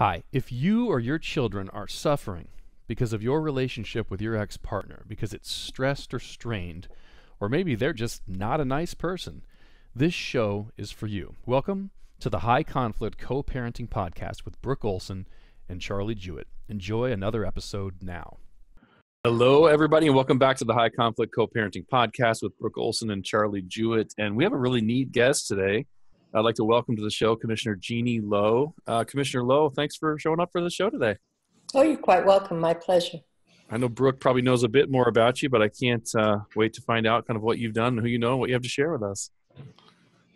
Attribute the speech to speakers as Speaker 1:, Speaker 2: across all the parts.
Speaker 1: Hi, if you or your children are suffering because of your relationship with your ex-partner, because it's stressed or strained, or maybe they're just not a nice person, this show is for you. Welcome to the High Conflict Co-Parenting Podcast with Brook Olson and Charlie Jewett. Enjoy another episode now. Hello, everybody, and welcome back to the High Conflict Co-Parenting Podcast with Brook Olson and Charlie Jewett. And we have a really neat guest today. I'd like to welcome to the show Commissioner Jeanie Lowe. Commissioner Lowe, thanks for showing up for the show today.
Speaker 2: Oh, you're quite welcome. My pleasure.
Speaker 1: I know Brooke probably knows a bit more about you, but I can't wait to find out kind of what you've done, who you know, and what you have to share with us.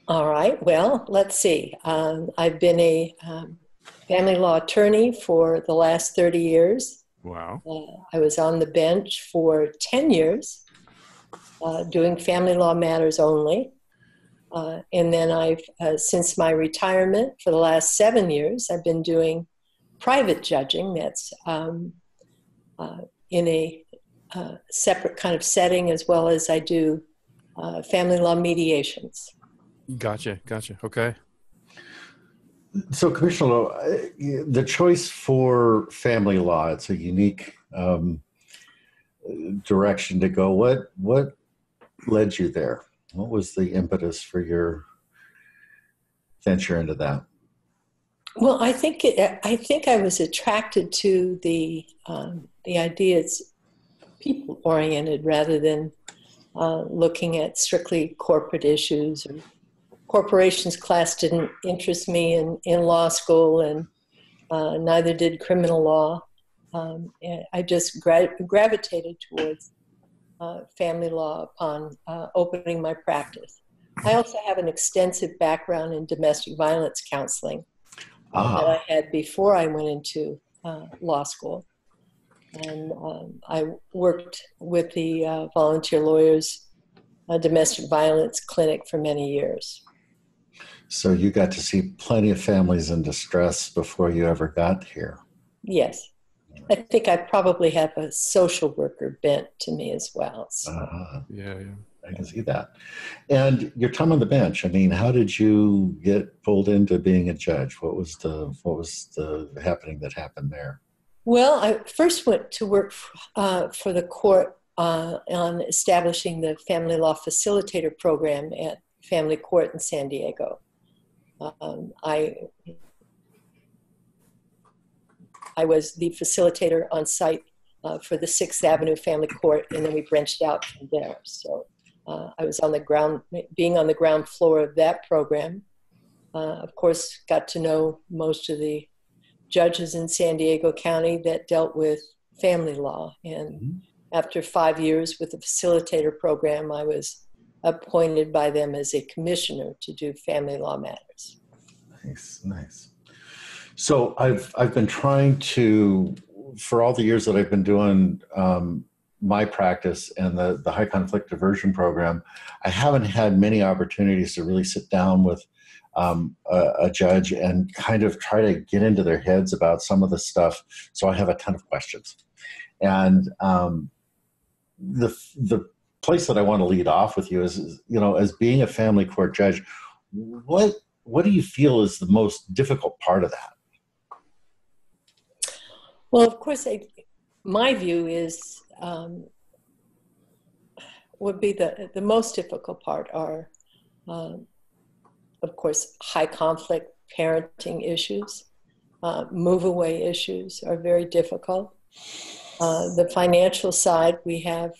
Speaker 2: All right. Well, let's see. I've been a family law attorney for the last 30 years.
Speaker 1: Wow.
Speaker 2: I was on the bench for 10 years doing family law matters only. And then I've, since my retirement for the last 7 years, I've been doing private judging. That's in a separate kind of setting, as well as I do family law mediations.
Speaker 1: Gotcha. Okay.
Speaker 3: So, Commissioner Lowe, the choice for family law, it's a unique direction to go. What led you there? What was the impetus for your venture into that?
Speaker 2: Well, I think I was attracted to the idea it's people oriented rather than looking at strictly corporate issues. Or corporations class didn't interest me in law school, and neither did criminal law. I just gravitated towards family law upon opening my practice. I also have an extensive background in domestic violence counseling that I had before I went into law school. And I worked with the Volunteer Lawyers Domestic Violence Clinic for many years.
Speaker 3: So you got to see plenty of families in distress before you ever got here.
Speaker 2: Yes. I think I probably have a social worker bent to me as well. So.
Speaker 1: Yeah.
Speaker 3: I can see that. And your time on the bench, I mean, how did you get pulled into being a judge? What was the happening that happened there?
Speaker 2: Well, I first went to work for the court on establishing the family law facilitator program at Family Court in San Diego. I was the facilitator on site for the 6th Avenue Family Court, and then we branched out from there. So I was on the ground, being on the ground floor of that program. Of course, got to know most of the judges in San Diego County that dealt with family law. And after 5 years with the facilitator program, I was appointed by them as a commissioner to do family law matters.
Speaker 3: Nice. So I've been trying to, for all the years that I've been doing my practice and the high conflict diversion program, I haven't had many opportunities to really sit down with a judge and kind of try to get into their heads about some of the stuff. So I have a ton of questions. And the place that I want to lead off with you is, you know, as being a family court judge, what do you feel is the most difficult part of that?
Speaker 2: Well, of course, my view is would be the most difficult part are, of course, high conflict parenting issues. Move away issues are very difficult. The financial side, we have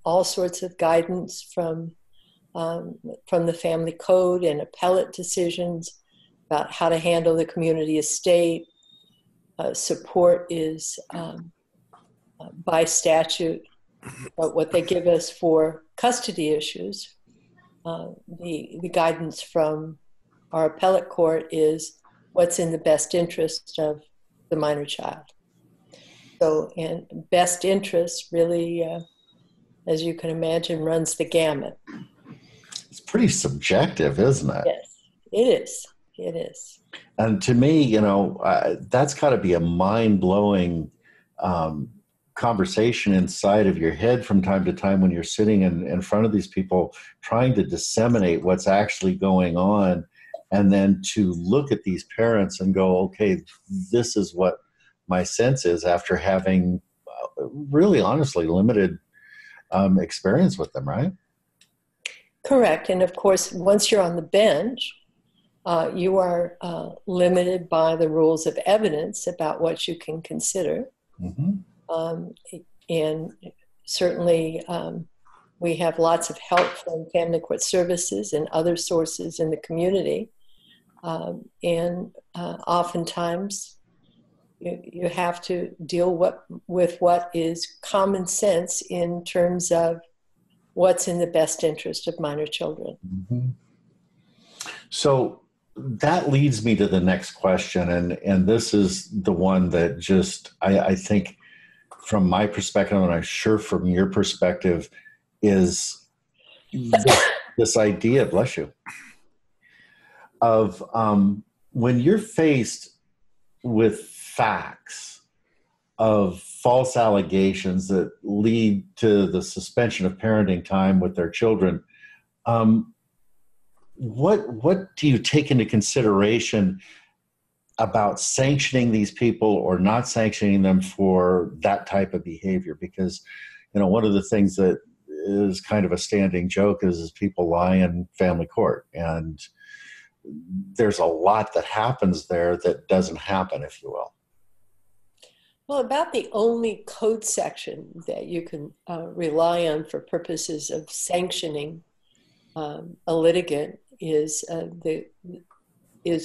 Speaker 2: all sorts of guidance from the family code and appellate decisions about how to handle the community estate. Support is by statute, but what they give us for custody issues, the guidance from our appellate court is what's in the best interest of the minor child. So, and best interest really, as you can imagine, runs the gamut.
Speaker 3: It's pretty subjective, isn't it?
Speaker 2: Yes, it is. It is.
Speaker 3: And to me, you know, that's got to be a mind-blowing conversation inside of your head from time to time when you're sitting in front of these people trying to disseminate what's actually going on and then to look at these parents and go, okay, this is what my sense is after having really honestly limited experience with them, right?
Speaker 2: Correct. And of course, once you're on the bench, you are limited by the rules of evidence about what you can consider. And certainly we have lots of help from Family Court Services and other sources in the community. And oftentimes you have to deal with what is common sense in terms of what's in the best interest of minor children.
Speaker 3: So that leads me to the next question, and this is the one that just I think from my perspective, and I'm sure from your perspective, is this idea, bless you, of when you're faced with facts of false allegations that lead to the suspension of parenting time with their children, what do you take into consideration about sanctioning these people or not sanctioning them for that type of behavior? Because, one of the things that is kind of a standing joke is people lie in family court, and there's a lot that happens there that doesn't happen, if you will.
Speaker 2: Well, about the only code section that you can rely on for purposes of sanctioning a litigant is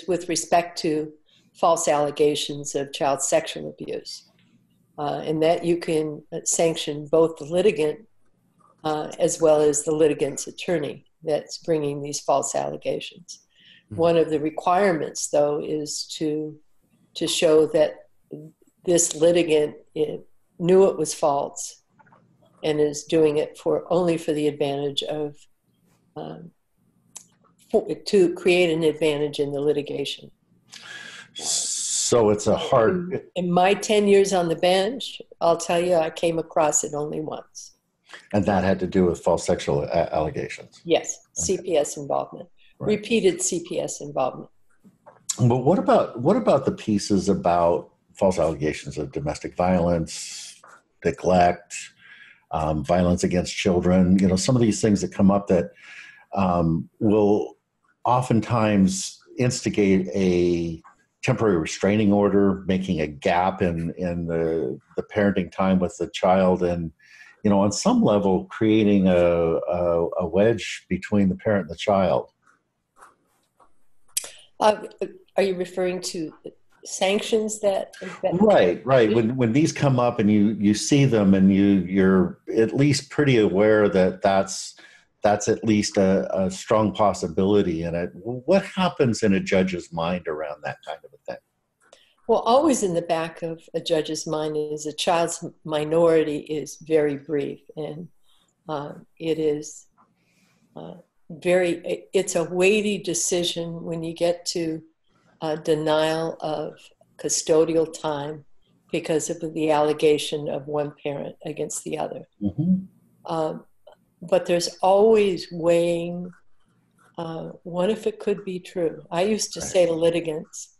Speaker 2: with respect to false allegations of child sexual abuse, and that you can sanction both the litigant as well as the litigant's attorney that's bringing these false allegations. One of the requirements, though, is to show that this litigant knew it was false and is doing it only for the advantage of, to create an advantage in the litigation.
Speaker 3: So it's a hard...
Speaker 2: In my 10 years on the bench, I'll tell you, I came across it only once.
Speaker 3: And that had to do with false sexual allegations?
Speaker 2: Yes,
Speaker 3: okay.
Speaker 2: CPS involvement. Right. Repeated CPS involvement.
Speaker 3: But what about the pieces about false allegations of domestic violence, neglect, violence against children? Some of these things that come up that will oftentimes instigate a temporary restraining order, making a gap in the parenting time with the child, and on some level creating a wedge between the parent and the child.
Speaker 2: Are you referring to sanctions that
Speaker 3: Right. When these come up and you see them and you're at least pretty aware that that's at least a strong possibility in it. What happens in a judge's mind around that kind of a thing?
Speaker 2: Well, always in the back of a judge's mind is a child's minority is very brief, and it is it's a weighty decision when you get to denial of custodial time because of the allegation of one parent against the other. But there's always weighing, what if it could be true? I used to say to litigants,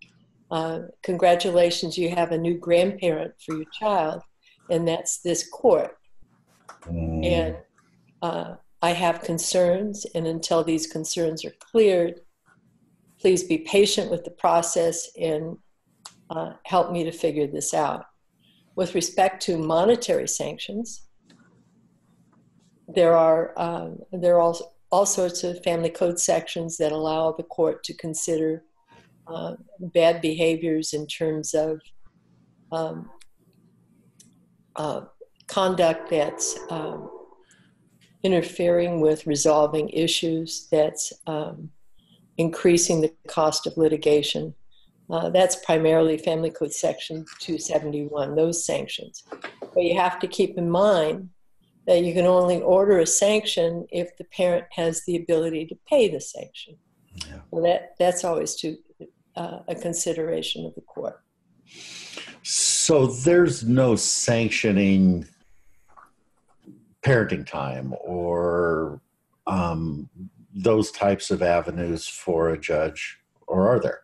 Speaker 2: congratulations, you have a new grandparent for your child, and that's this court. And I have concerns, and until these concerns are cleared, please be patient with the process and help me to figure this out. With respect to monetary sanctions, there are all sorts of family code sections that allow the court to consider bad behaviors in terms of conduct that's interfering with resolving issues, that's increasing the cost of litigation. That's primarily Family Code Section 271, those sanctions. But you have to keep in mind that you can only order a sanction if the parent has the ability to pay the sanction. Yeah. Well, that's always a consideration of the court.
Speaker 3: So there's no sanctioning parenting time or those types of avenues for a judge are there?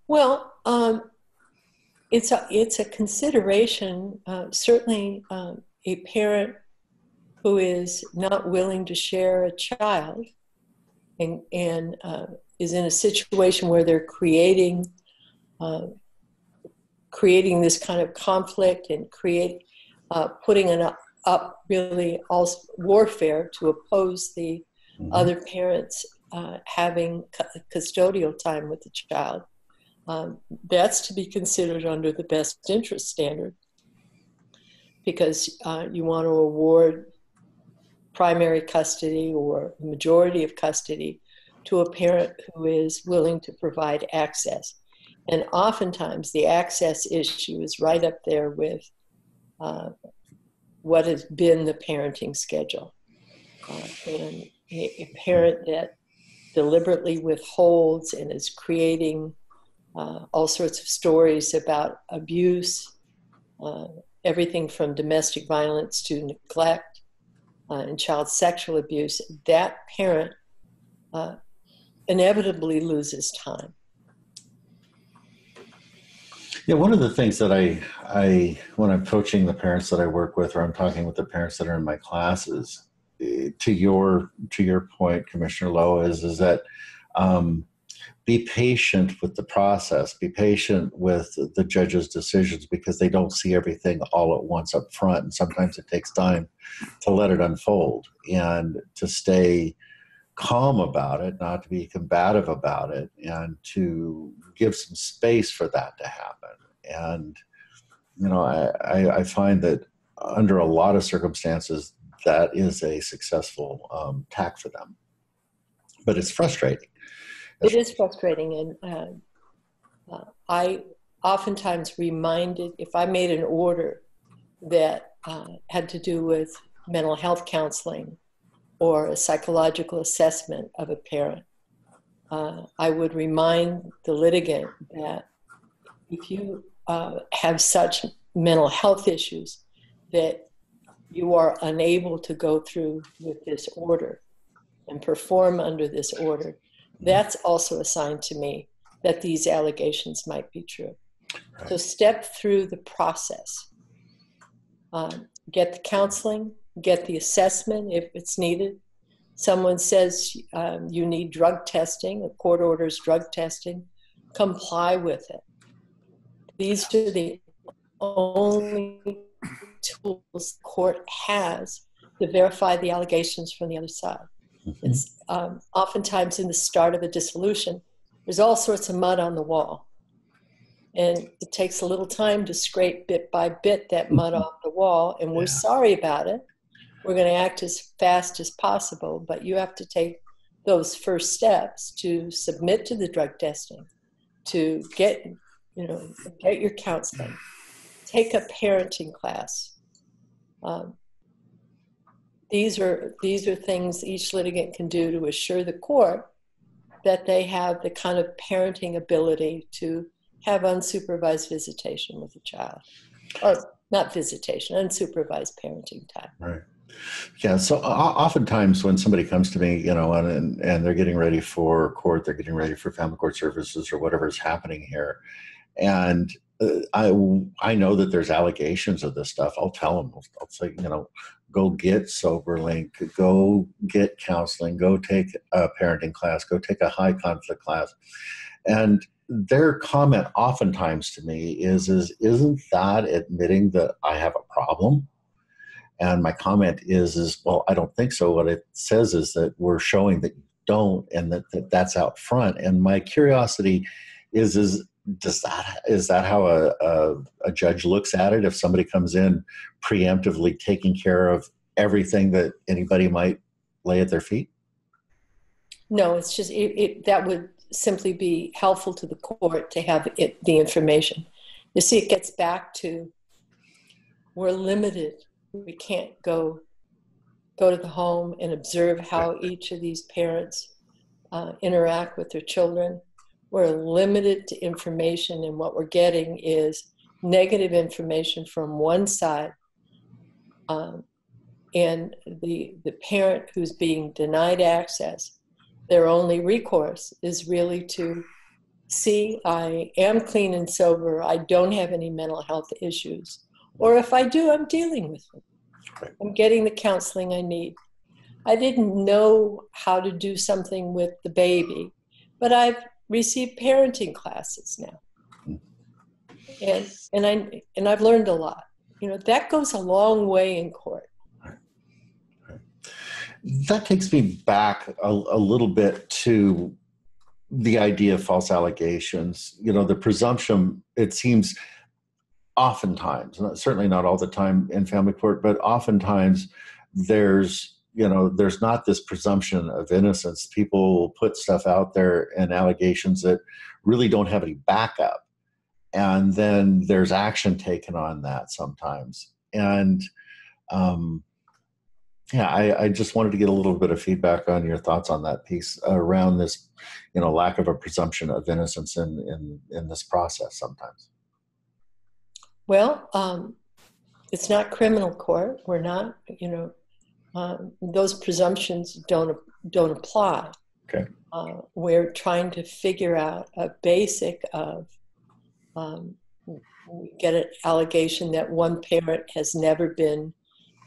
Speaker 2: Well, it's a consideration. Certainly, a parent who is not willing to share a child and is in a situation where they're creating this kind of conflict and putting up really also warfare to oppose the other parents having custodial time with the child. That's to be considered under the best interest standard, because you want to award primary custody or majority of custody to a parent who is willing to provide access. And oftentimes the access issue is right up there with what has been the parenting schedule. And a parent that deliberately withholds and is creating all sorts of stories about abuse, everything from domestic violence to neglect and child sexual abuse, that parent inevitably loses time.
Speaker 3: Yeah, one of the things that I when I'm coaching the parents that I work with, or I'm talking with the parents that are in my classes, to your point, Commissioner Lowe, is that be patient with the process. Be patient with the judge's decisions, because they don't see everything all at once up front, and sometimes it takes time to let it unfold and to stay calm about it, not to be combative about it, and to give some space for that to happen. And I find that under a lot of circumstances that is a successful tack for them, but it's frustrating.
Speaker 2: It is frustrating, and I oftentimes reminded, if I made an order that had to do with mental health counseling or a psychological assessment of a parent, I would remind the litigant that if you have such mental health issues that you are unable to go through with this order and perform under this order, that's also a sign to me that these allegations might be true. Right. So step through the process. Get the counseling, get the assessment if it's needed. Someone says you need drug testing, a court orders drug testing, comply with it. These are the only tools the court has to verify the allegations from the other side. It's, oftentimes in the start of a dissolution, there's all sorts of mud on the wall. And it takes a little time to scrape bit by bit that mud off the wall. And we're sorry about it. We're going to act as fast as possible. But you have to take those first steps to submit to the drug testing, to get your counseling, take a parenting class. These are things each litigant can do to assure the court that they have the kind of parenting ability to have unsupervised visitation with a child. Or not visitation, unsupervised parenting time.
Speaker 3: Right. Yeah, so oftentimes when somebody comes to me, and they're getting ready for court, they're getting ready for family court services or whatever is happening here, and I know that there's allegations of this stuff. I'll tell them, I'll say, go get SoberLink, go get counseling, go take a parenting class, go take a high conflict class. And their comment oftentimes to me is isn't that admitting that I have a problem? And my comment is, well, I don't think so. What it says is that we're showing that you don't, and that's out front. And my curiosity is that how a judge looks at it? If somebody comes in preemptively taking care of everything that anybody might lay at their feet?
Speaker 2: No, it's just that would simply be helpful to the court to have the information. You see, it gets back to we're limited. We can't go to the home and observe how each of these parents interact with their children. We're limited to information, and what we're getting is negative information from one side, and the parent who's being denied access, their only recourse is really to see, I am clean and sober, I don't have any mental health issues, or if I do, I'm dealing with them.
Speaker 3: Right.
Speaker 2: I'm getting the counseling I need. I didn't know how to do something with the baby, but I've received parenting classes now. And I've learned a lot. You know, that goes a long way in court.
Speaker 3: That takes me back a little bit to the idea of false allegations. You know, the presumption, it seems oftentimes, certainly not all the time in family court, but oftentimes there's not this presumption of innocence. People will put stuff out there and allegations that really don't have any backup. And then there's action taken on that sometimes. And I just wanted to get a little bit of feedback on your thoughts on that piece around this, lack of a presumption of innocence in this process sometimes.
Speaker 2: Well, it's not criminal court. We're not, those presumptions don't apply.
Speaker 3: Okay.
Speaker 2: We're trying to figure out a basic of, we get an allegation that one parent has never been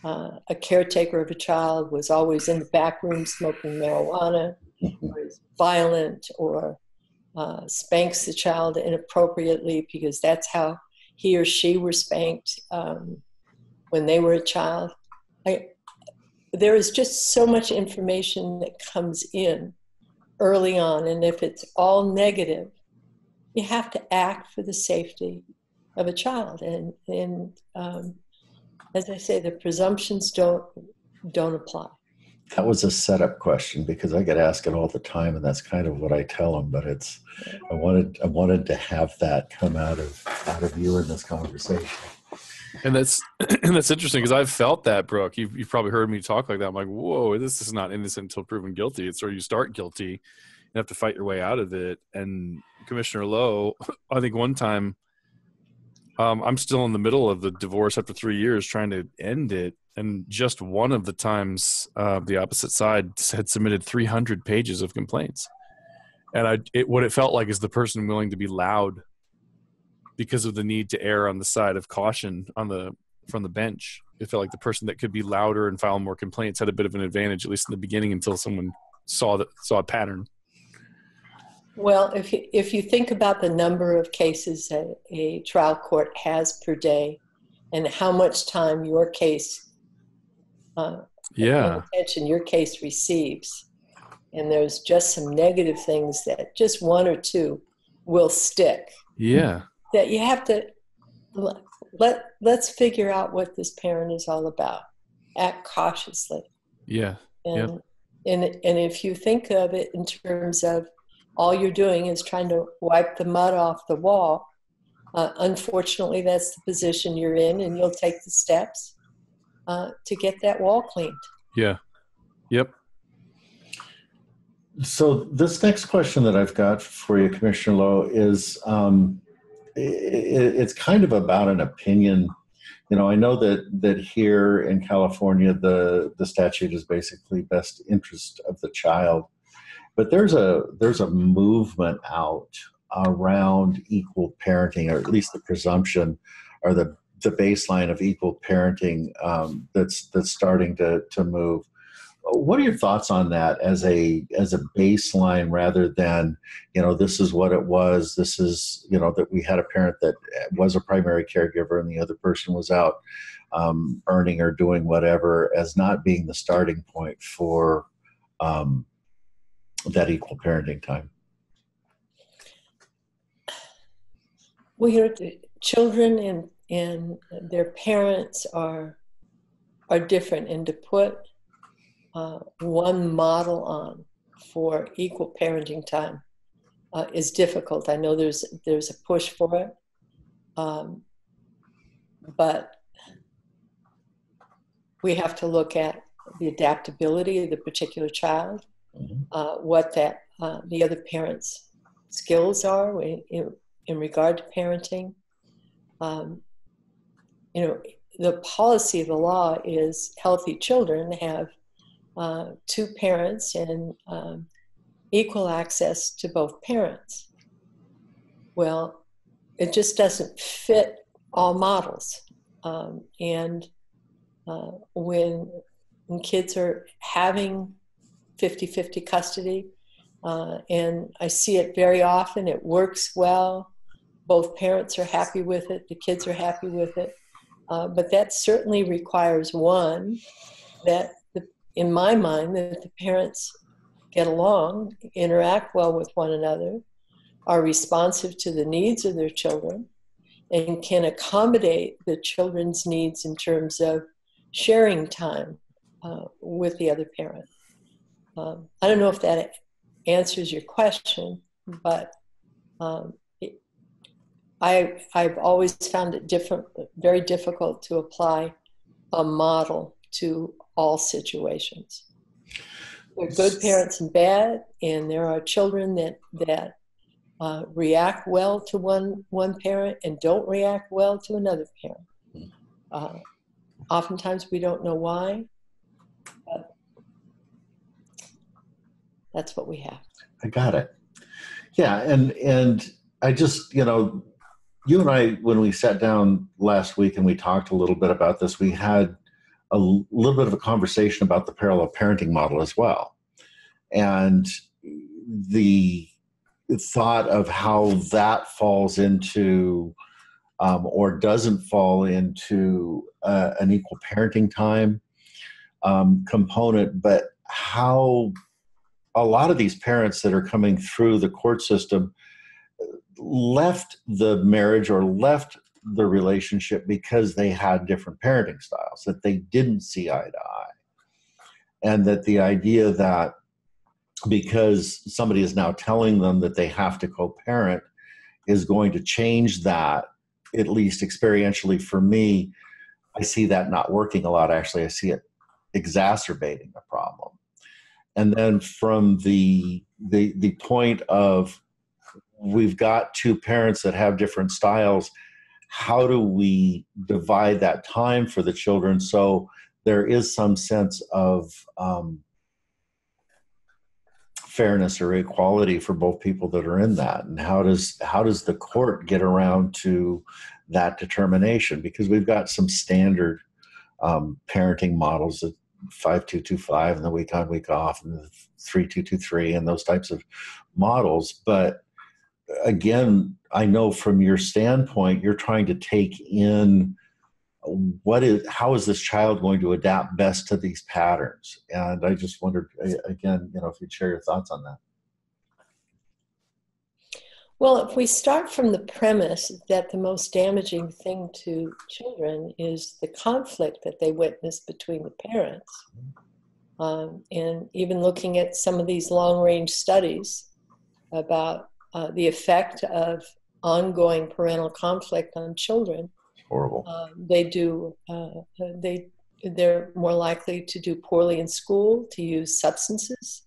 Speaker 2: a caretaker of a child, was always in the back room smoking marijuana, or is violent, or spanks the child inappropriately because that's how he or she were spanked when they were a child. There is just so much information that comes in early on, and if it's all negative, you have to act for the safety of a child. And as I say, the presumptions don't apply.
Speaker 3: That was a setup question because I get asked it all the time, and that's kind of what I tell them. But I wanted to have that come out of you in this conversation.
Speaker 1: And that's interesting because I've felt that, Brooke. You've probably heard me talk like that. I'm like, whoa, this is not innocent until proven guilty. It's where you start guilty, you have to fight your way out of it. And Commissioner Lowe, I think one time, I'm still in the middle of the divorce after 3 years trying to end it. And just one of the times, the opposite side had submitted 300 pages of complaints. And what it felt like is the person willing to be loud because of the need to err on the side of caution from the bench. It felt like the person that could be louder and file more complaints had a bit of an advantage, at least in the beginning, until someone saw a pattern.
Speaker 2: Well, if you think about the number of cases that a trial court has per day and how much time your case, attention your case receives, and there's just some negative things that just one or two will stick.
Speaker 1: Yeah.
Speaker 2: That you have to let's figure out what this parent is all about. Act cautiously.
Speaker 1: Yeah.
Speaker 2: And if you think of it in terms of all you're doing is trying to wipe the mud off the wall, unfortunately, that's the position you're in, and you'll take the steps to get that wall cleaned.
Speaker 1: Yeah. Yep.
Speaker 3: So this next question that I've got for you, Commissioner Lowe, is it's kind of about an opinion. I know that here in California, the statute is basically best interest of the child. But there's a movement out around equal parenting, or at least the presumption or the baseline of equal parenting that's starting to move. What are your thoughts on that as a baseline rather than, this is what it was, this is, that we had a parent that was a primary caregiver and the other person was out earning or doing whatever, as not being the starting point for that equal parenting time?
Speaker 2: Well, children and their parents are different, and to put one model on for equal parenting time is difficult. I know there's a push for it, but we have to look at the adaptability of the particular child, what the other parent's skills are in regard to parenting. The policy of the law is healthy children have two parents and equal access to both parents. Well, it just doesn't fit all models. And when kids are having 50-50 custody, and I see it very often, it works well. Both parents are happy with it. The kids are happy with it. But that certainly requires, one, that in my mind, that the parents get along, interact well with one another, are responsive to the needs of their children, and can accommodate the children's needs in terms of sharing time with the other parent. I don't know if that answers your question, but I've always found it very difficult to apply a model to all situations. There are good parents and bad, and there are children that react well to one parent and don't react well to another parent. Oftentimes we don't know why, but that's what we have.
Speaker 3: I got it. Yeah, and I just, you and I, when we sat down last week and we talked a little bit about this, we had a little bit of a conversation about the parallel parenting model as well. And the thought of how that falls into or doesn't fall into an equal parenting time component, but how a lot of these parents that are coming through the court system left the marriage or left the relationship because they had different parenting styles, that they didn't see eye to eye. And that the idea that because somebody is now telling them that they have to co-parent is going to change that, at least experientially for me, I see that not working a lot. Actually, I see it exacerbating the problem. And then from the point of we've got two parents that have different styles, how do we divide that time for the children so there is some sense of fairness or equality for both people that are in that? And how does the court get around to that determination? Because we've got some standard parenting models that 5-2-2-5 and the week on, week off, and the 3-2-2-3 and those types of models. But again, I know from your standpoint, you're trying to take in how is this child going to adapt best to these patterns? And I just wondered, again, if you'd share your thoughts on that.
Speaker 2: Well, if we start from the premise that the most damaging thing to children is the conflict that they witness between the parents, and even looking at some of these long-range studies about the effect of ongoing parental conflict on children,
Speaker 3: horrible.
Speaker 2: They're more likely to do poorly in school, to use substances,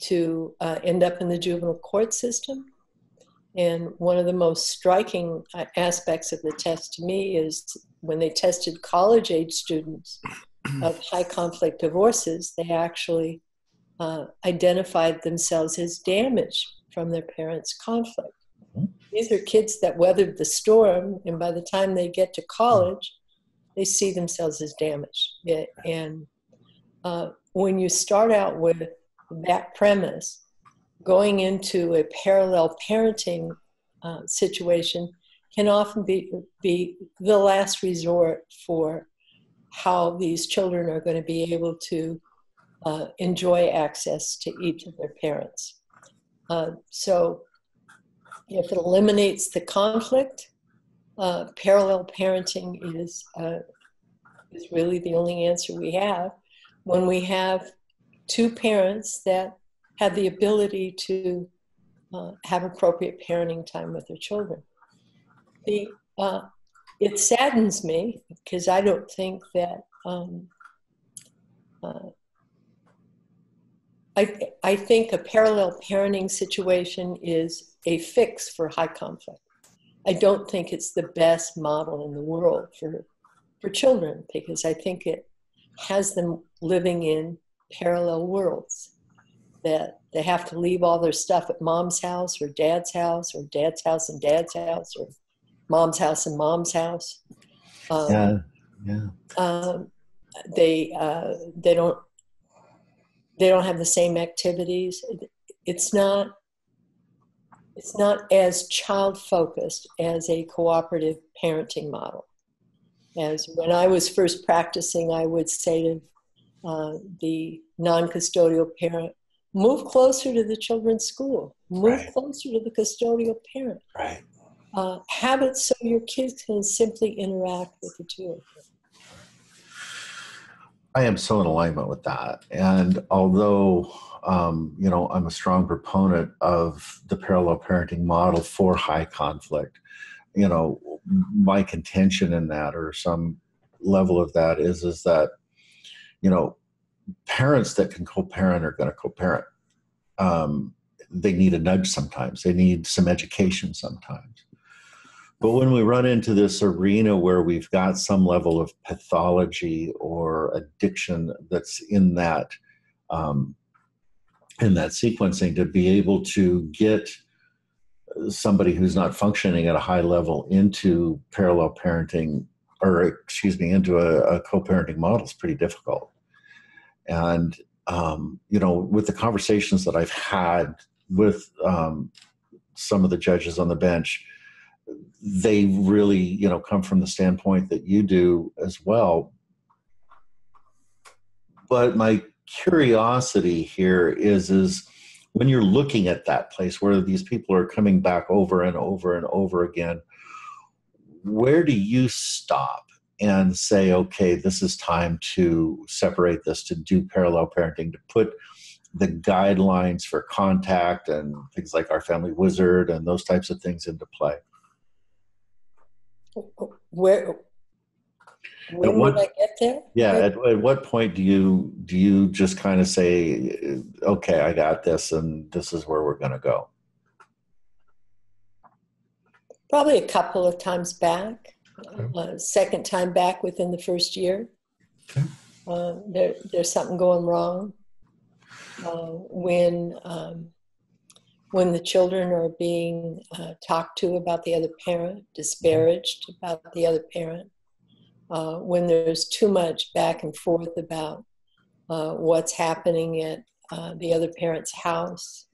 Speaker 2: to end up in the juvenile court system. And one of the most striking aspects of the test to me is when they tested college-age students of high-conflict divorces, they actually identified themselves as damaged from their parents' conflict. These are kids that weathered the storm, and by the time they get to college, they see themselves as damaged. And when you start out with that premise, going into a parallel parenting situation can often be the last resort for how these children are going to be able to enjoy access to each of their parents. So if it eliminates the conflict, parallel parenting is really the only answer we have when we have two parents that have the ability to have appropriate parenting time with their children. It saddens me because I don't think that I think a parallel parenting situation is a fix for high conflict. I don't think it's the best model in the world for children, because I think it has them living in parallel worlds. that they have to leave all their stuff at mom's house or dad's house and dad's house or mom's house and mom's house.
Speaker 3: Yeah.
Speaker 2: They don't have the same activities. It's not as child focused as a cooperative parenting model. As when I was first practicing, I would say to the non-custodial parent, move closer to the children's school, move closer to the custodial parent.
Speaker 3: Right.
Speaker 2: Have it so your kids can simply interact with the two of them.
Speaker 3: I am so in alignment with that. And although, I'm a strong proponent of the parallel parenting model for high conflict, my contention in that, or some level of that, is that, parents that can co-parent are going to co-parent. They need a nudge sometimes. They need some education sometimes. But when we run into this arena where we've got some level of pathology or addiction that's in that sequencing, to be able to get somebody who's not functioning at a high level into parallel parenting, into a co-parenting model is pretty difficult. And, with the conversations that I've had with some of the judges on the bench, they really, come from the standpoint that you do as well. But my curiosity here is when you're looking at that place where these people are coming back over and over and over again, where do you stop and say, okay, this is time to separate this, to do parallel parenting, to put the guidelines for contact and things like our family wizard and those types of things into play?
Speaker 2: When would I get there?
Speaker 3: Yeah. At what point do you just kind of say, okay, I got this, and this is where we're going to go?
Speaker 2: Probably a couple of times back. Second time back within the first year. Okay. There's something going wrong. When the children are being talked to about the other parent, disparaged about the other parent, when there's too much back and forth about what's happening at the other parent's house,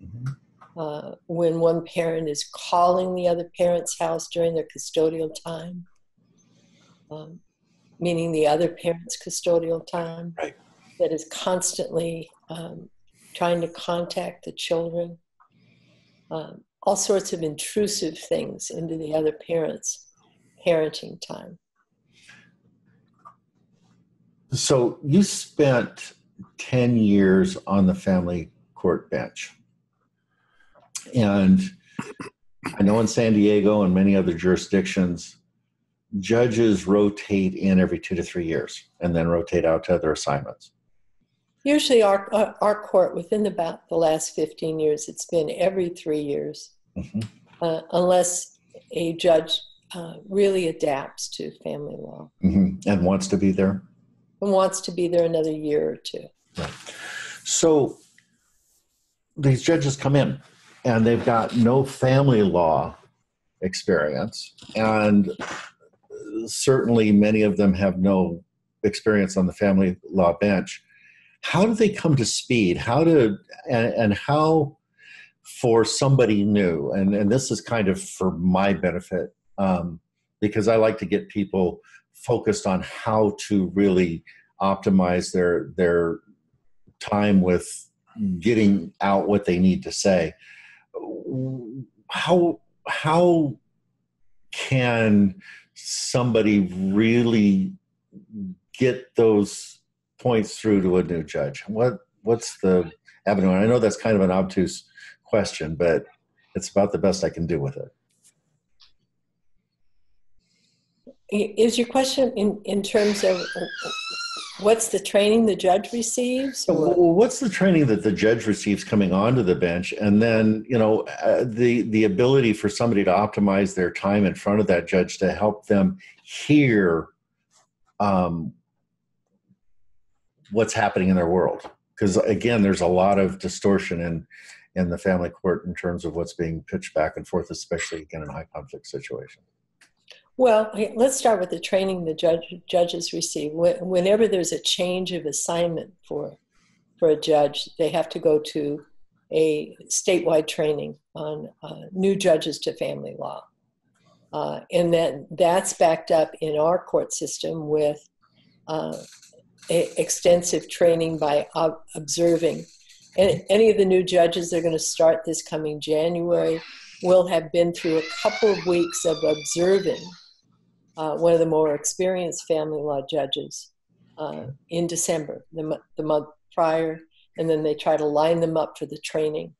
Speaker 2: when one parent is calling the other parent's house during their custodial time, meaning the other parent's custodial time,
Speaker 3: right,
Speaker 2: that is constantly trying to contact the children. All sorts of intrusive things into the other parent's parenting time.
Speaker 3: So you spent 10 years on the family court bench. And I know in San Diego and many other jurisdictions, judges rotate in every 2 to 3 years and then rotate out to other assignments.
Speaker 2: Usually our court, within about the last 15 years, it's been every 3 years, unless a judge really adapts to family law.
Speaker 3: And wants to be there?
Speaker 2: And wants to be there another year or two.
Speaker 3: Right. So these judges come in and they've got no family law experience, and certainly many of them have no experience on the family law bench. How do they come to speed? How for somebody new, and this is kind of for my benefit, because I like to get people focused on how to really optimize their time with getting out what they need to say. How can somebody really get those points through to a new judge? What's the avenue? And I know that's kind of an obtuse question, but it's about the best I can do with it.
Speaker 2: Is your question in terms of what's the training the judge receives?
Speaker 3: Well, what's the training that the judge receives coming onto the bench? And then, the ability for somebody to optimize their time in front of that judge to help them hear what's happening in their world. Because again, there's a lot of distortion in the family court in terms of what's being pitched back and forth, especially again in a high conflict situation.
Speaker 2: Well, let's start with the training the judges receive. Whenever there's a change of assignment for a judge, they have to go to a statewide training on new judges to family law. And then that's backed up in our court system with extensive training by observing. And any of the new judges that are going to start this coming January will have been through a couple of weeks of observing one of the more experienced family law judges in December, the month prior, and then they try to line them up for the training.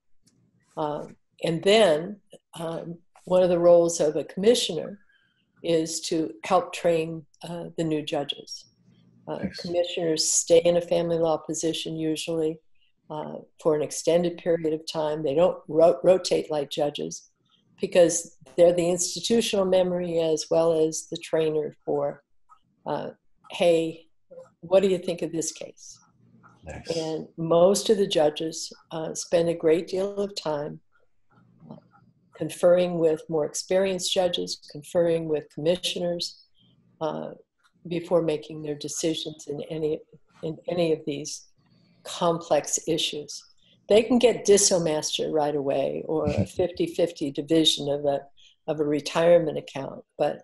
Speaker 2: And then one of the roles of a commissioner is to help train the new judges. Commissioners stay in a family law position usually for an extended period of time. They don't rotate like judges because they're the institutional memory as well as the trainer for, hey, what do you think of this case?
Speaker 3: Nice.
Speaker 2: And most of the judges spend a great deal of time conferring with more experienced judges, conferring with commissioners before making their decisions in any of these complex issues. They can get disomaster right away or a 50-50 division of a retirement account, but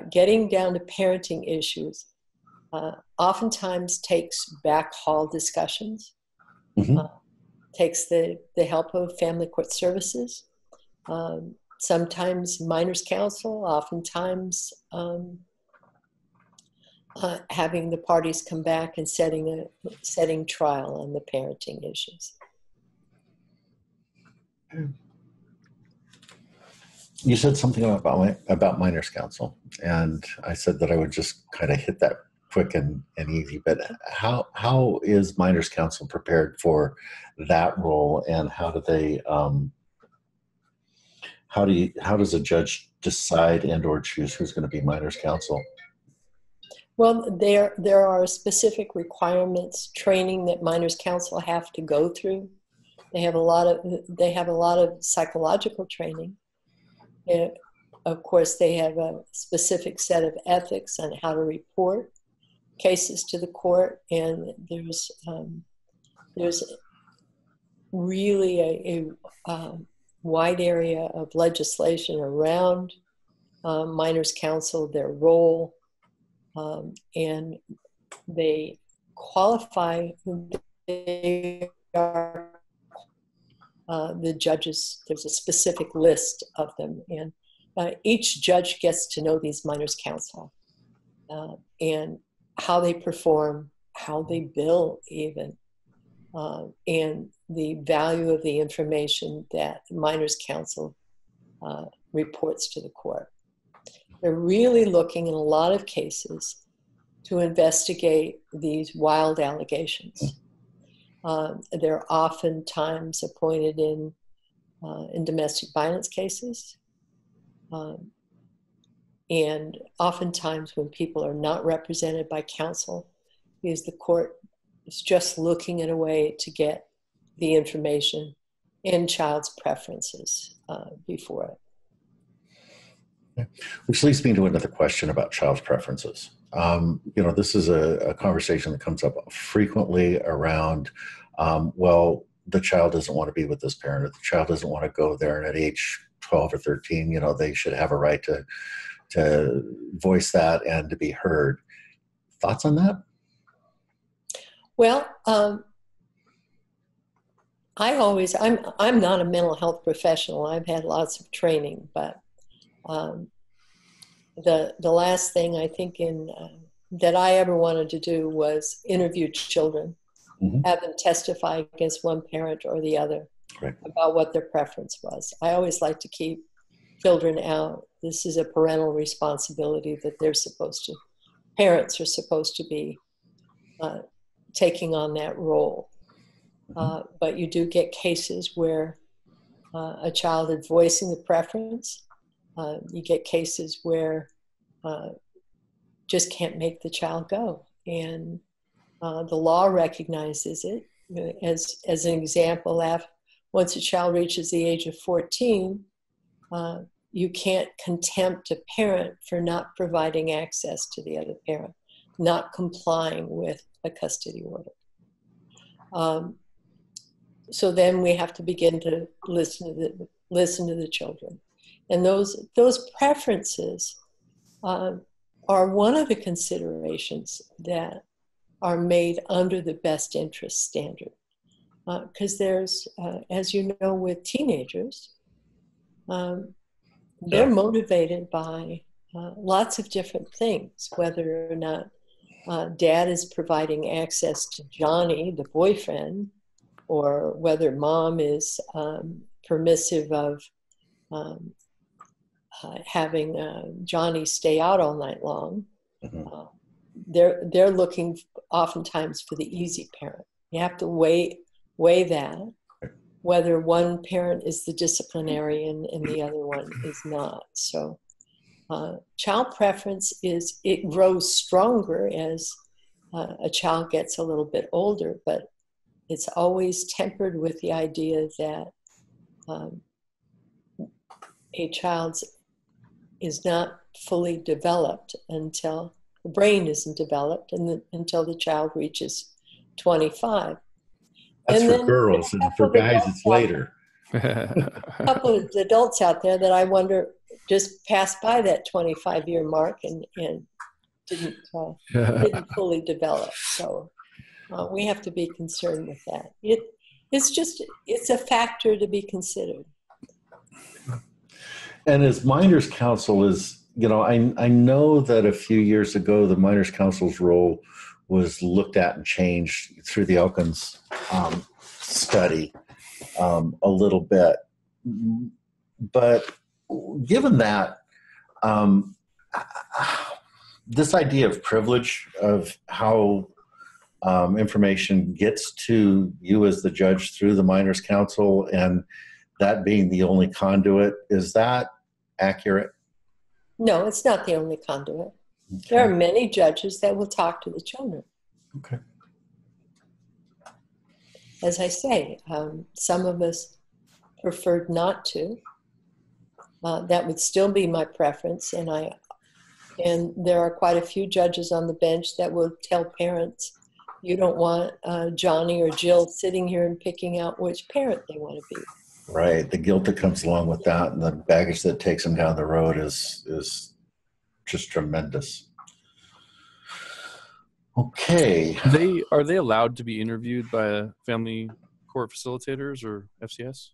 Speaker 2: getting down to parenting issues oftentimes takes back-hall discussions, takes the help of family court services, sometimes minors counsel, oftentimes having the parties come back and setting trial on the parenting issues.
Speaker 3: You said something about minors counsel, and I said that I would just kind of hit that quick and easy. But how is minors counsel prepared for that role, and how do they how does a judge decide and or choose who's going to be minors counsel?
Speaker 2: Well, there are specific requirements, training that minors counsel have to go through. They have a lot of psychological training. And of course, they have a specific set of ethics on how to report cases to the court, and there's really a wide area of legislation around minors counsel, their role, and they qualify. They are the judges. There's a specific list of them, and each judge gets to know these minors counsel and how they perform, how they bill even, and the value of the information that the minors counsel reports to the court. They're really looking in a lot of cases to investigate these wild allegations. They're oftentimes appointed in domestic violence cases. And oftentimes when people are not represented by counsel, because the court is just looking at a way to get the information and child's preferences before it.
Speaker 3: Which leads me to another question about child's preferences. This is a conversation that comes up frequently around, well, the child doesn't want to be with this parent, or the child doesn't want to go there, and at age 12 or 13, they should have a right to voice that and to be heard. Thoughts on that?
Speaker 2: Well, I'm not a mental health professional. I've had lots of training, but the last thing I think that I ever wanted to do was interview children, have them testify against one parent or the other about what their preference was. I always like to keep children out. This is a parental responsibility that parents are supposed to be taking on that role. But you do get cases where a child is voicing the preference. You get cases where just can't make the child go. And the law recognizes it. as an example, once a child reaches the age of 14, you can't contempt a parent for not providing access to the other parent, not complying with a custody order. So then we have to begin to listen to the children, and those preferences are one of the considerations that are made under the best interest standard. Because there's, as you know, with teenagers, they're motivated by lots of different things, whether or not dad is providing access to Johnny, the boyfriend, or whether mom is permissive of having Johnny stay out all night long. Mm-hmm. They're looking oftentimes for the easy parent. You have to weigh that, whether one parent is the disciplinarian and the other one is not. So child preference it grows stronger as a child gets a little bit older, but it's always tempered with the idea that a child is not fully developed until the brain isn't developed and until the child reaches 25.
Speaker 3: That's
Speaker 2: and
Speaker 3: for girls, and for guys it's later.
Speaker 2: A couple of adults out there that I wonder just passed by that 25-year mark and didn't fully develop. So we have to be concerned with that. It's a factor to be considered.
Speaker 3: And as Minors Council I know that a few years ago the Minors Council's role was looked at and changed through the Elkins study a little bit. But given that, this idea of privilege, of how information gets to you as the judge through the Minors Council, and that being the only conduit, is that accurate?
Speaker 2: No, it's not the only conduit. Okay. There are many judges that will talk to the children.
Speaker 3: Okay.
Speaker 2: As I say, some of us preferred not to. That would still be my preference, and there are quite a few judges on the bench that will tell parents, you don't want Johnny or Jill sitting here and picking out which parent they want to be.
Speaker 3: Right. The guilt that comes along with that and the baggage that takes them down the road is just tremendous. Okay.
Speaker 1: Are they allowed to be interviewed by family court facilitators or FCS?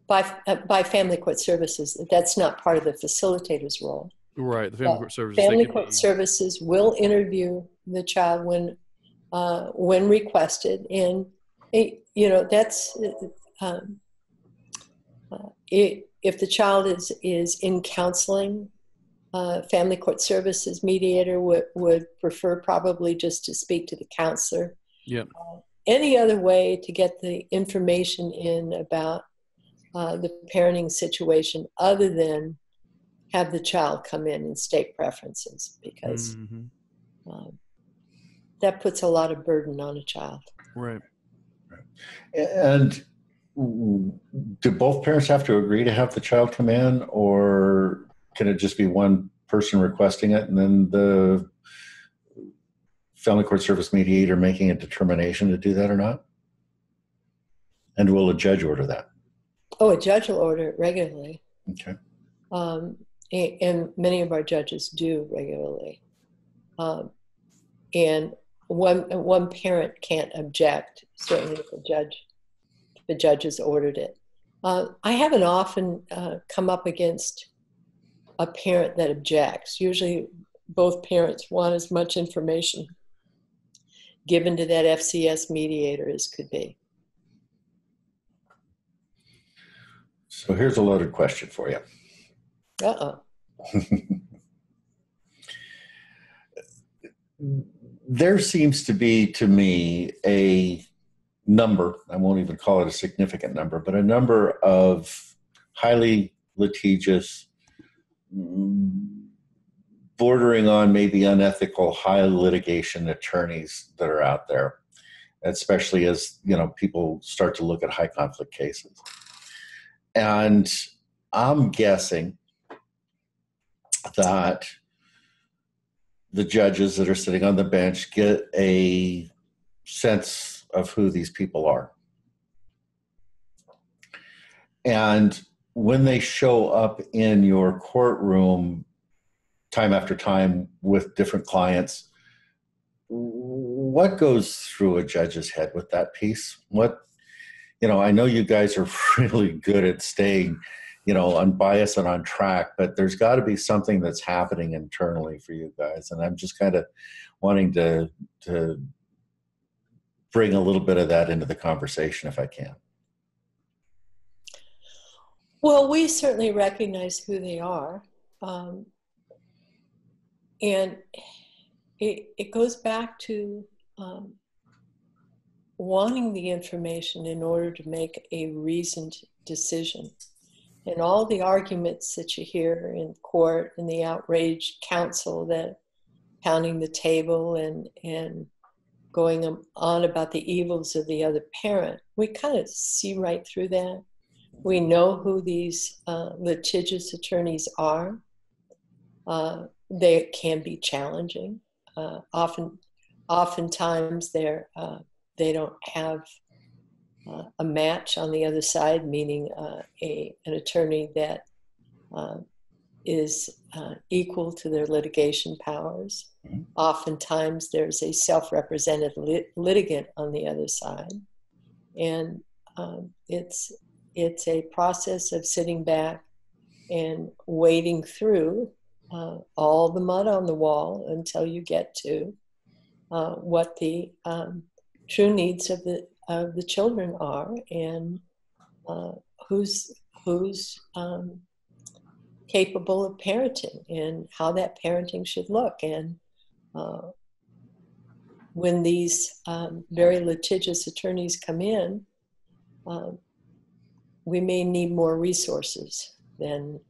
Speaker 2: By family court services. That's not part of the facilitator's role.
Speaker 1: Right. The family court services.
Speaker 2: Family court services will interview the child when requested, and that's. If the child is in counseling, family court services mediator would prefer probably just to speak to the counselor.
Speaker 1: Yeah.
Speaker 2: Any other way to get the information in about the parenting situation other than have the child come in and state preferences, because that puts a lot of burden on a child.
Speaker 1: Right.
Speaker 3: And do both parents have to agree to have the child come in, or can it just be one person requesting it and then the family court service mediator making a determination to do that or not? And will a judge order that?
Speaker 2: Oh, a judge will order it regularly.
Speaker 3: Okay.
Speaker 2: And many of our judges do regularly. And one parent can't object, certainly if the judge has ordered it. I haven't often come up against a parent that objects. Usually both parents want as much information given to that FCS mediator as could be.
Speaker 3: So here's a loaded question for you.
Speaker 2: Uh-oh.
Speaker 3: There seems to be, to me, a number, I won't even call it a significant number, but a number of highly litigious, bordering on maybe unethical, high litigation attorneys that are out there. especially as, people start to look at high conflict cases. And I'm guessing that the judges that are sitting on the bench get a sense of who these people are. And when they show up in your courtroom time after time with different clients, what goes through a judge's head with that piece? I know you guys are really good at staying, unbiased and on track, but there's got to be something that's happening internally for you guys. And I'm just kind of wanting to bring a little bit of that into the conversation if I can.
Speaker 2: Well, we certainly recognize who they are. And it goes back to wanting the information in order to make a reasoned decision. And all the arguments that you hear in court and the outraged counsel that pounding the table and going on about the evils of the other parent, we kind of see right through that. We know who these litigious attorneys are. They can be challenging. Oftentimes they don't have a match on the other side, meaning an attorney that is equal to their litigation powers. Mm-hmm. Oftentimes there's a self-represented litigant on the other side. And it's a process of sitting back and wading through all the mud on the wall until you get to what the true needs of the children are, and who's capable of parenting and how that parenting should look. And when these very litigious attorneys come in, we may need more resources than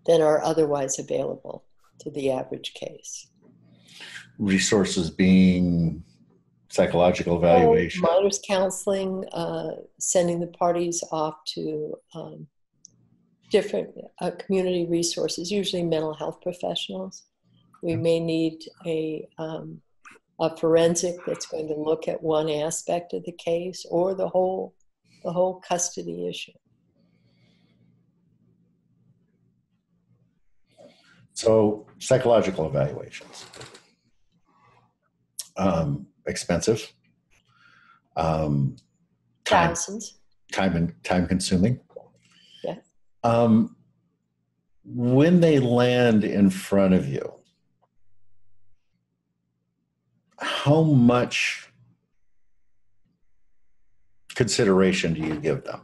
Speaker 2: are otherwise available to the average case.
Speaker 3: Resources being psychological evaluation,
Speaker 2: minors counseling, sending the parties off to different community resources, usually mental health professionals. We may need a forensic that's going to look at one aspect of the case or the whole custody issue.
Speaker 3: So psychological evaluations. Expensive.
Speaker 2: Thousands.
Speaker 3: Time consuming.
Speaker 2: Yeah.
Speaker 3: When they land in front of you, how much consideration do you give them?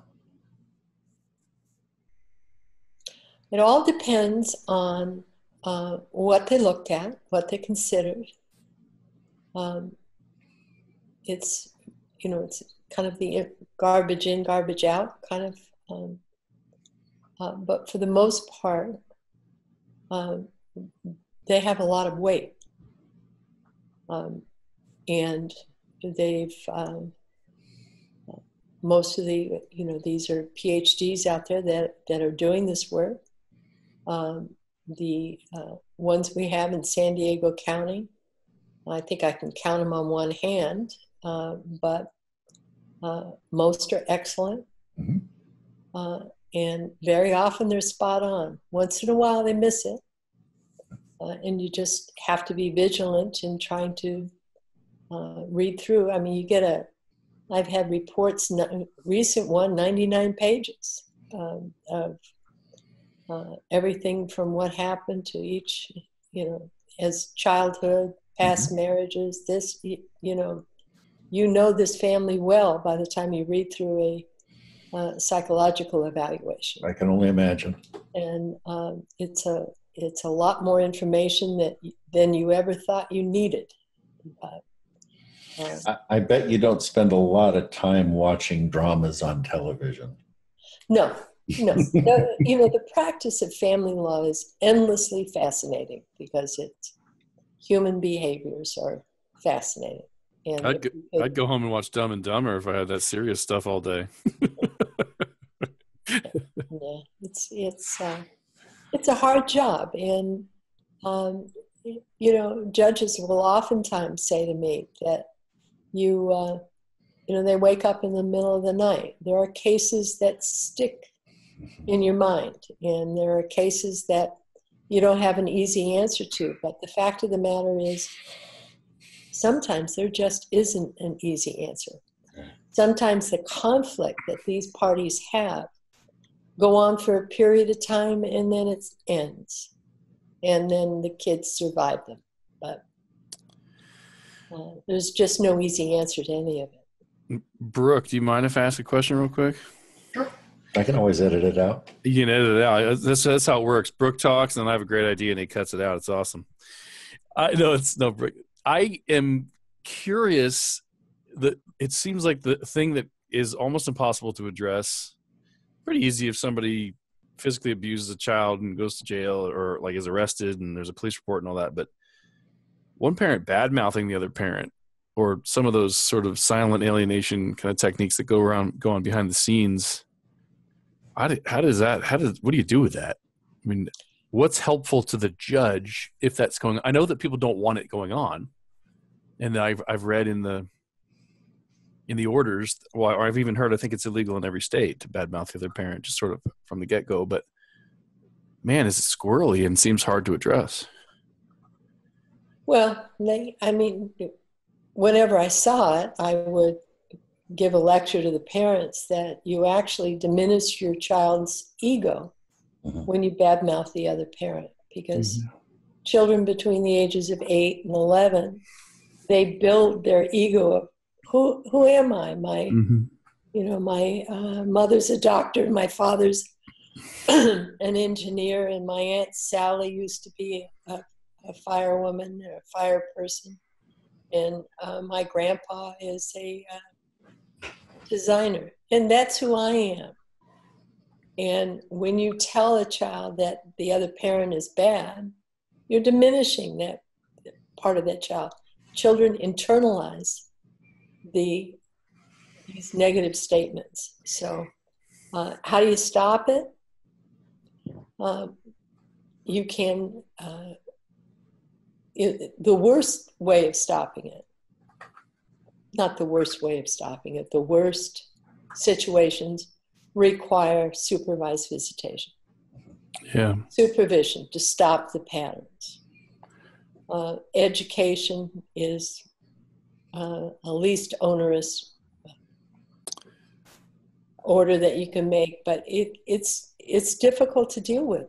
Speaker 2: It all depends on what they looked at, what they considered. It's kind of the garbage in, garbage out kind of. But for the most part, they have a lot of weight, and they've most of the these are PhDs out there that are doing this work. The ones we have in San Diego County, I think I can count them on one hand, but most are excellent. Mm-hmm. And very often they're spot on. Once in a while they miss it. And you just have to be vigilant in trying to read through. I mean, I've had reports, recent one, 99 pages of everything from what happened to each, as childhood, past mm-hmm. marriages, this, this family well by the time you read through a psychological evaluation.
Speaker 3: I can only imagine.
Speaker 2: And it's a lot more information than you ever thought you needed.
Speaker 3: I bet you don't spend a lot of time watching dramas on television.
Speaker 2: No. The practice of family law is endlessly fascinating because human behaviors are fascinating. And
Speaker 1: I'd go home and watch Dumb and Dumber if I had that serious stuff all day.
Speaker 2: Yeah, it's a hard job, and judges will oftentimes say to me that they wake up in the middle of the night. There are cases that stick in your mind, and there are cases that you don't have an easy answer to. But the fact of the matter is, sometimes there just isn't an easy answer. Sometimes the conflict that these parties have go on for a period of time, and then it ends. And then the kids survive them. But there's just no easy answer to any of it.
Speaker 1: Brooke, do you mind if I ask a question real quick?
Speaker 3: Sure. I can always edit it out.
Speaker 1: You can edit it out. That's how it works. Brooke talks, and then I have a great idea, and he cuts it out. It's awesome. Brooke. I am curious that it seems like the thing that is almost impossible to address, pretty easy if somebody physically abuses a child and goes to jail or like is arrested and there's a police report and all that. But one parent bad-mouthing the other parent, or some of those sort of silent alienation kind of techniques that go on behind the scenes. What do you do with that? I mean, what's helpful to the judge if that's going on? I know that people don't want it going on. And I've read in the orders, or I've even heard, I think it's illegal in every state to badmouth the other parent, just sort of from the get-go. But man, is it squirrely and seems hard to address.
Speaker 2: Well, whenever I saw it, I would give a lecture to the parents that you actually diminish your child's ego when you badmouth the other parent, because children between the ages of 8 and 11, they build their ego up. Who am I? My mother's a doctor, my father's an engineer, and my Aunt Sally used to be a firewoman, a fire person, and my grandpa is a designer, and that's who I am. And when you tell a child that the other parent is bad, you're diminishing that part of that child. Children internalize these negative statements. So how do you stop it? You can, the worst way of stopping it, not the worst way of stopping it, the worst situations require supervised visitation.
Speaker 1: Yeah.
Speaker 2: Supervision to stop the patterns. Education is a least onerous order that you can make, but it's difficult to deal with.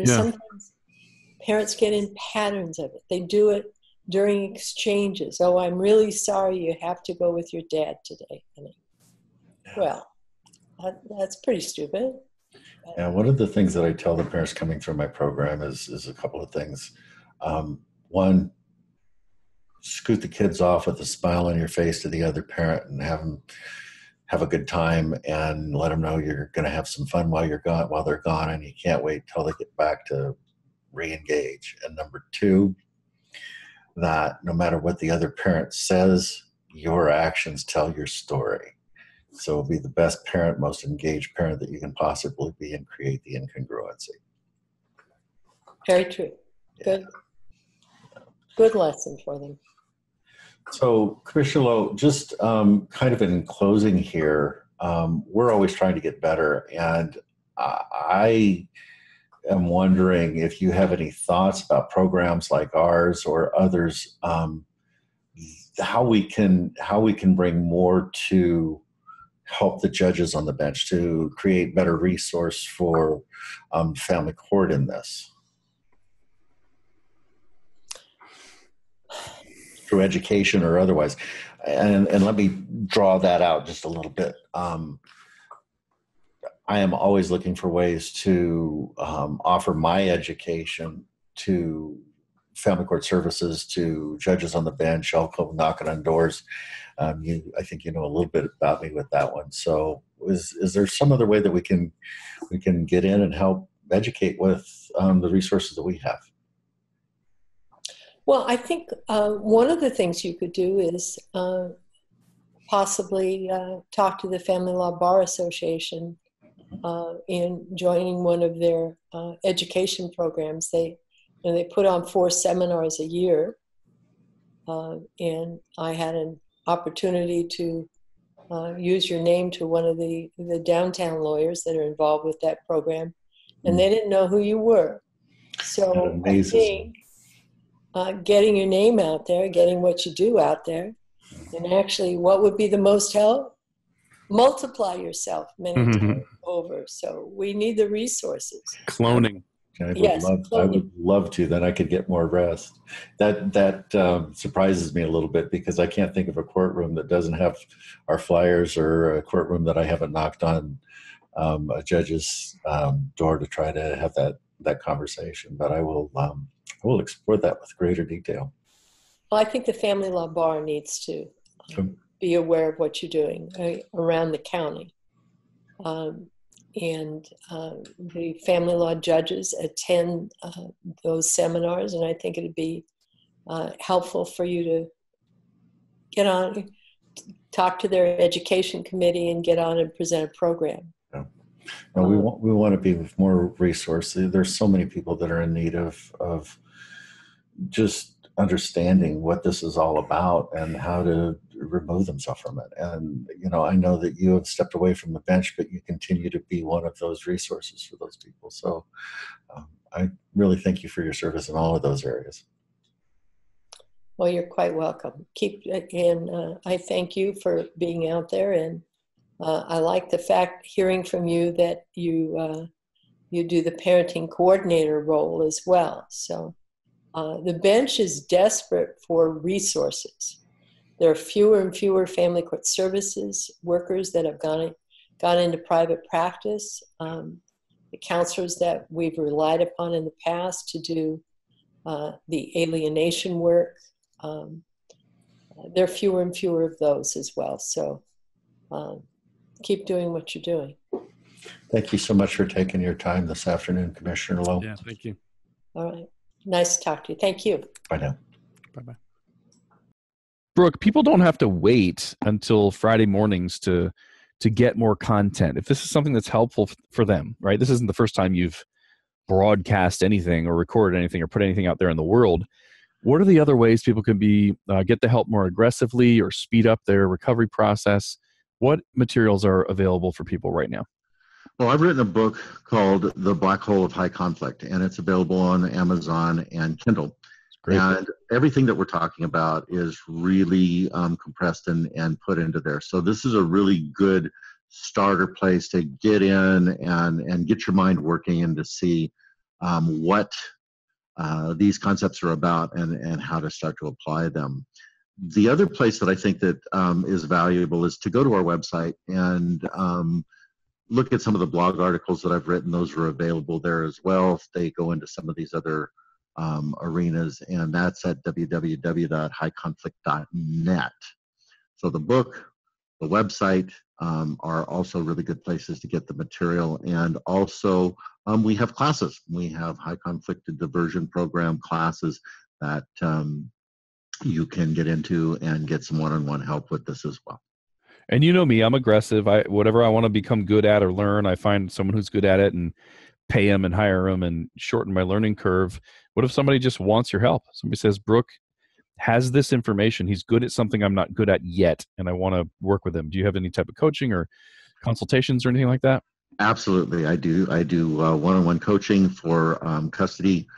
Speaker 2: Sometimes parents get in patterns of it. They do it during exchanges. Oh, I'm really sorry you have to go with your dad today, honey. Well, that's pretty stupid.
Speaker 3: Yeah, one of the things that I tell the parents coming through my program is a couple of things. One, scoot the kids off with a smile on your face to the other parent and have a good time, and let them know you're going to have some fun while they're gone, and you can't wait till they get back to re-engage. And number two, that no matter what the other parent says, your actions tell your story. So be the best parent, most engaged parent that you can possibly be, and create the incongruency.
Speaker 2: Very true. Good lesson for them.
Speaker 3: So, Commissioner Lowe, just kind of in closing here, we're always trying to get better, and I am wondering if you have any thoughts about programs like ours or others, how we can bring more to help the judges on the bench to create better resource for family court in this, through education or otherwise. And let me draw that out just a little bit. I am always looking for ways to offer my education to family court services, to judges on the bench. I'll go knocking on doors. I think you know a little bit about me with that one. So is there some other way that we can get in and help educate with the resources that we have?
Speaker 2: Well, I think one of the things you could do is possibly talk to the Family Law Bar Association in joining one of their education programs. They put on 4 seminars a year, and I had an opportunity to use your name to one of the downtown lawyers that are involved with that program, and they didn't know who you were. So I think getting your name out there, getting what you do out there, and actually what would be the most help? Multiply yourself many times over. So we need the resources.
Speaker 1: Cloning.
Speaker 3: I would love to. Then I could get more rest. That surprises me a little bit because I can't think of a courtroom that doesn't have our flyers, or a courtroom that I haven't knocked on a judge's door to try to have that conversation. But I will explore that with greater detail.
Speaker 2: Well, I think the Family Law Bar needs to be aware of what you're doing around the county. And the family law judges attend those seminars, and I think it'd be helpful for you to get on, talk to their education committee, and get on and present a program.
Speaker 3: Yeah. No, we want to be with more resources. There's so many people that are in need of just understanding what this is all about and how to remove themselves from it. And, I know that you have stepped away from the bench, but you continue to be one of those resources for those people. So I really thank you for your service in all of those areas.
Speaker 2: Well, you're quite welcome. I thank you for being out there. And I like the fact, hearing from you, that you do the parenting coordinator role as well. So the bench is desperate for resources. There are fewer and fewer family court services workers that have gone into private practice. The counselors that we've relied upon in the past to do the alienation work, there are fewer and fewer of those as well. So keep doing what you're doing.
Speaker 3: Thank you so much for taking your time this afternoon, Commissioner Lowe.
Speaker 1: Yeah, thank you.
Speaker 2: All right. Nice to talk to you. Thank you.
Speaker 3: Bye now.
Speaker 1: Bye-bye. Brooke, people don't have to wait until Friday mornings to get more content. If this is something that's helpful for them, right? This isn't the first time you've broadcast anything or recorded anything or put anything out there in the world. What are the other ways people can get the help more aggressively or speed up their recovery process? What materials are available for people right now?
Speaker 4: Well, I've written a book called The Black Hole of High Conflict, and it's available on Amazon and Kindle.
Speaker 1: Great.
Speaker 4: And everything that we're talking about is really compressed and put into there. So this is a really good starter place to get in and get your mind working and to see what these concepts are about and how to start to apply them. The other place that I think that is valuable is to go to our website and look at some of the blog articles that I've written. Those are available there as well. If they go into some of these other arenas, and that's at www.highconflict.net. So the book, the website are also really good places to get the material. And also we have classes. We have high conflict diversion program classes that you can get into and get some one-on-one help with this as well.
Speaker 1: And you know me, I'm aggressive. Whatever I want to become good at or learn, I find someone who's good at it and pay them and hire them and shorten my learning curve. What if somebody just wants your help? Somebody says, Brooke has this information. He's good at something I'm not good at yet, and I want to work with him. Do you have any type of coaching or consultations or anything like that?
Speaker 4: Absolutely. I do one-on-one coaching for custody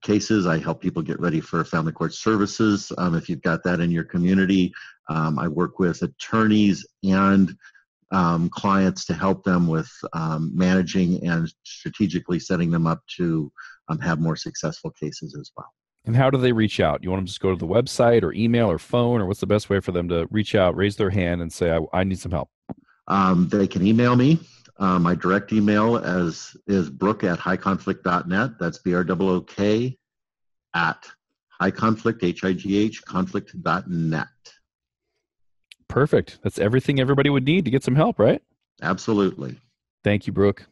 Speaker 4: cases. I help people get ready for family court services. If you've got that in your community, I work with attorneys and clients to help them with managing and strategically setting them up to have more successful cases as well.
Speaker 1: And how do they reach out? You want them to just go to the website or email or phone, or what's the best way for them to reach out, raise their hand, and say, I need some help?
Speaker 4: They can email me. My direct email is brooke@highconflict.net. That's BROOK at highconflict, HIGH, conflict.net.
Speaker 1: Perfect. That's everything everybody would need to get some help, right?
Speaker 4: Absolutely.
Speaker 1: Thank you, Brooke.